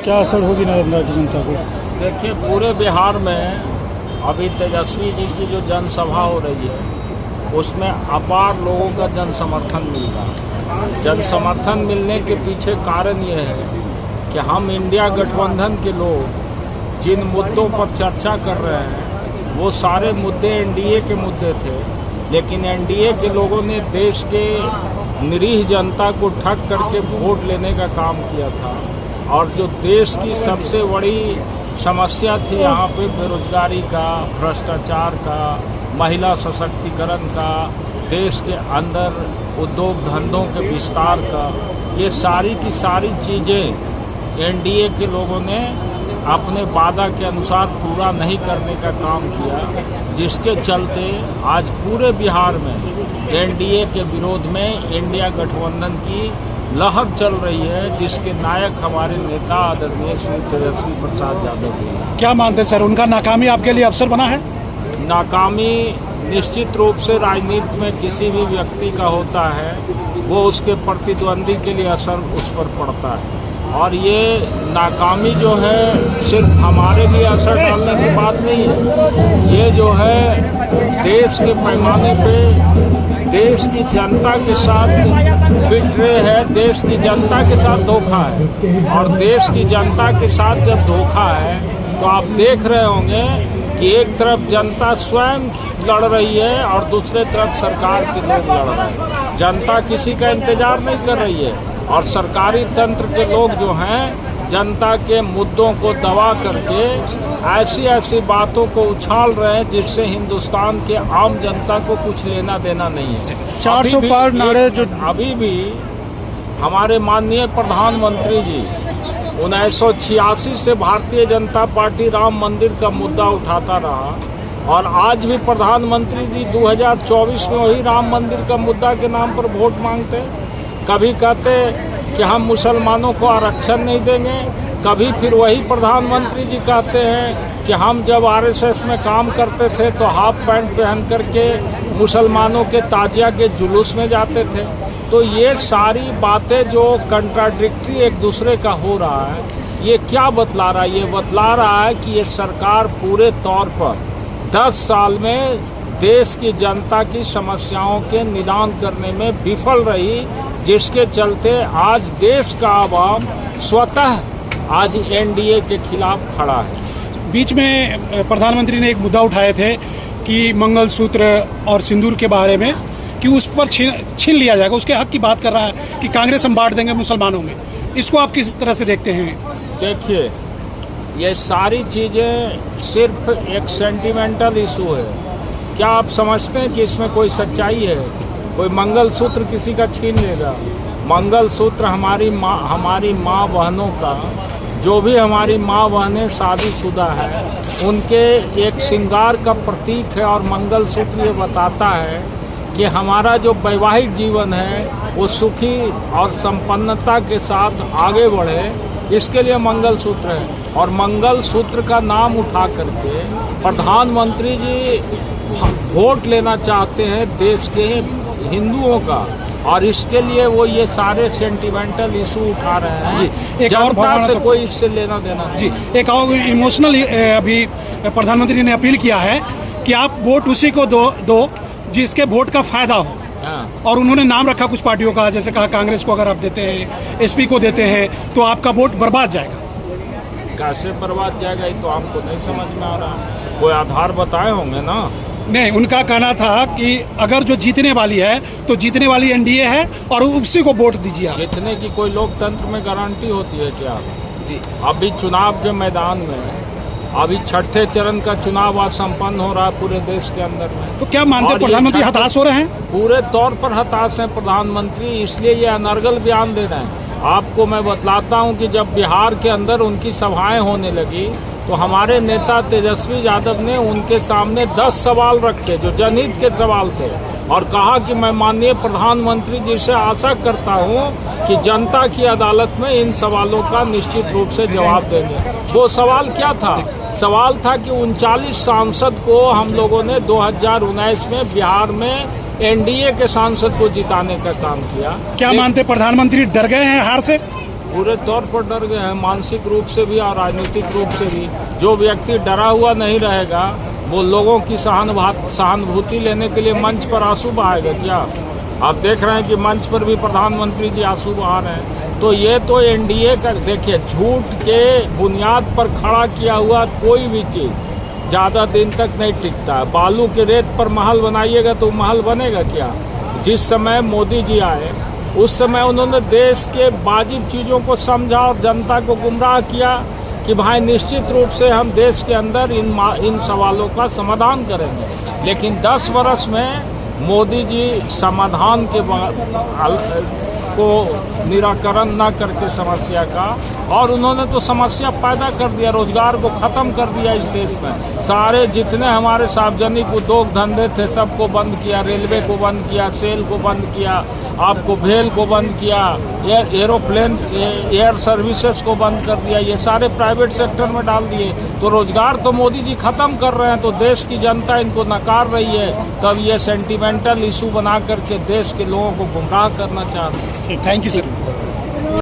क्या असर होगी नालंदा की जनता को? देखिए, पूरे बिहार में अभी तेजस्वी जी की जो जनसभा हो रही है उसमें अपार लोगों का जन समर्थन मिल रहा है। जन समर्थन मिलने के पीछे कारण ये है कि हम इंडिया गठबंधन के लोग जिन मुद्दों पर चर्चा कर रहे हैं वो सारे मुद्दे एनडीए के मुद्दे थे, लेकिन एनडीए के लोगों ने देश के निरीह जनता को ठग करके वोट लेने का काम किया था। और जो देश की सबसे बड़ी समस्या थी यहाँ पे बेरोजगारी का, भ्रष्टाचार का, महिला सशक्तिकरण का, देश के अंदर उद्योग धंधों के विस्तार का, ये सारी की सारी चीज़ें एनडीए के लोगों ने अपने वादा के अनुसार पूरा नहीं करने का काम किया, जिसके चलते आज पूरे बिहार में एनडीए के विरोध में इंडिया गठबंधन की लहर चल रही है, जिसके नायक हमारे नेता आदरणीय श्री तेजस्वी प्रसाद यादव जी। क्या मानते हैं सर, उनका नाकामी आपके लिए अवसर बना है? नाकामी निश्चित रूप से राजनीति में किसी भी व्यक्ति का होता है, वो उसके प्रतिद्वंदी के लिए असर उस पर पड़ता है। और ये नाकामी जो है सिर्फ हमारे लिए असर डालने की बात नहीं है, ये जो है देश के पैमाने पे देश की जनता के साथ बिट्रे है, देश की जनता के साथ धोखा है। और देश की जनता के साथ जब धोखा है तो आप देख रहे होंगे कि एक तरफ जनता स्वयं लड़ रही है और दूसरे तरफ सरकार के लोग लड़ रहे हैं। जनता किसी का इंतजार नहीं कर रही है और सरकारी तंत्र के लोग जो हैं जनता के मुद्दों को दबा करके ऐसी ऐसी बातों को उछाल रहे हैं जिससे हिंदुस्तान के आम जनता को कुछ लेना देना नहीं है। 400 पार नारे जो अभी भी हमारे माननीय प्रधानमंत्री जी 1986 से भारतीय जनता पार्टी राम मंदिर का मुद्दा उठाता रहा और आज भी प्रधानमंत्री जी 2024 में वही राम मंदिर का मुद्दा के नाम पर वोट मांगते। कभी कहते कि हम मुसलमानों को आरक्षण नहीं देंगे, कभी फिर वही प्रधानमंत्री जी कहते हैं कि हम जब आरएसएस में काम करते थे तो हाफ पैंट पहन करके मुसलमानों के ताजिया के जुलूस में जाते थे। तो ये सारी बातें जो कंट्राडिक्टरी एक दूसरे का हो रहा है, ये क्या बतला रहा है? ये बतला रहा है कि ये सरकार पूरे तौर पर 10 साल में देश की जनता की समस्याओं के निदान करने में विफल रही, जिसके चलते आज देश का आवाम स्वतः आज एनडीए के खिलाफ खड़ा है। बीच में प्रधानमंत्री ने एक मुद्दा उठाए थे कि मंगलसूत्र और सिंदूर के बारे में कि उस पर छीन लिया जाएगा, उसके हक की बात कर रहा है कि कांग्रेस हम बांट देंगे मुसलमानों में। इसको आप किस तरह से देखते हैं? देखिए, ये सारी चीज़ें सिर्फ एक सेंटिमेंटल इशू है। क्या आप समझते हैं कि इसमें कोई सच्चाई है? कोई मंगलसूत्र किसी का छीन लेगा? मंगलसूत्र हमारी माँ बहनों का, जो भी हमारी माँ बहनें शादीशुदा है उनके एक श्रृंगार का प्रतीक है। और मंगलसूत्र ये बताता है कि हमारा जो वैवाहिक जीवन है वो सुखी और संपन्नता के साथ आगे बढ़े, इसके लिए मंगलसूत्र है। और मंगलसूत्र का नाम उठा करके प्रधानमंत्री जी वोट लेना चाहते हैं देश के हिंदुओं का, और इसके लिए वो ये सारे सेंटिमेंटल इशू उठा रहे हैं जी। जनता से कोई इससे लेना देना नहीं। जी, एक और इमोशनल अभी प्रधानमंत्री ने अपील किया है कि आप वोट उसी को दो जिसके वोट का फायदा हो। हाँ। और उन्होंने नाम रखा कुछ पार्टियों का, जैसे कहा कांग्रेस को अगर आप देते हैं, एसपी को देते हैं तो आपका वोट बर्बाद जाएगा। कैसे बर्बाद जाएगा ये तो आपको नहीं समझ में आ रहा। कोई आधार बताए होंगे ना? नहीं, उनका कहना था कि अगर जो जीतने वाली है तो जीतने वाली एनडीए है और उसी को वोट दीजिए। जीतने की कोई लोकतंत्र में गारंटी होती है क्या? जी, अभी चुनाव के मैदान में अभी छठे चरण का चुनाव आज संपन्न हो रहा है पूरे देश के अंदर में। तो क्या मानते हैं प्रधानमंत्री हताश हो रहे हैं? पूरे तौर पर हताश हैं प्रधानमंत्री, इसलिए ये अनर्गल बयान दे रहे हैं। आपको मैं बतलाता हूं कि जब बिहार के अंदर उनकी सभाएं होने लगी तो हमारे नेता तेजस्वी यादव ने उनके सामने 10 सवाल रखे जो जनहित के सवाल थे, और कहा कि मैं माननीय प्रधानमंत्री जी से आशा करता हूं कि जनता की अदालत में इन सवालों का निश्चित रूप से जवाब देंगे। वो सवाल क्या था? सवाल था कि 39 सांसद को हम लोगों ने 2019 में बिहार में एनडीए के सांसद को जिताने का काम किया। क्या मानते प्रधानमंत्री डर गए हैं हार से? पूरे तौर पर डर गए हैं, मानसिक रूप से भी और राजनीतिक रूप से भी। जो व्यक्ति डरा हुआ नहीं रहेगा वो लोगों की सहानुभूति लेने के लिए मंच पर आंसू बहाएगा क्या? आप देख रहे हैं कि मंच पर भी प्रधानमंत्री जी आंसू बहा रहे हैं। तो ये तो एनडीए का, देखिए, झूठ के बुनियाद पर खड़ा किया हुआ कोई भी चीज़ ज़्यादा दिन तक नहीं टिकता है। बालू के रेत पर महल बनाइएगा तो महल बनेगा क्या? जिस समय मोदी जी आए उस समय उन्होंने देश के वाजिब चीज़ों को समझा और जनता को गुमराह किया कि भाई निश्चित रूप से हम देश के अंदर इन सवालों का समाधान करेंगे। लेकिन 10 वर्ष में मोदी जी समाधान के को निराकरण न करके समस्या का, और उन्होंने तो समस्या पैदा कर दिया, रोजगार को खत्म कर दिया इस देश में। सारे जितने हमारे सार्वजनिक उद्योग धंधे थे सबको बंद किया, रेलवे को बंद किया, सेल को बंद किया, आपको भेल को बंद किया, एरोप्लेन एयर सर्विसेज को बंद कर दिया, ये सारे प्राइवेट सेक्टर में डाल दिए। तो रोजगार तो मोदी जी खत्म कर रहे हैं, तो देश की जनता इनको नकार रही है। तब ये सेंटिमेंटल इशू बना करके देश के लोगों को गुमराह करना चाह रहे हैं। Thank you sir.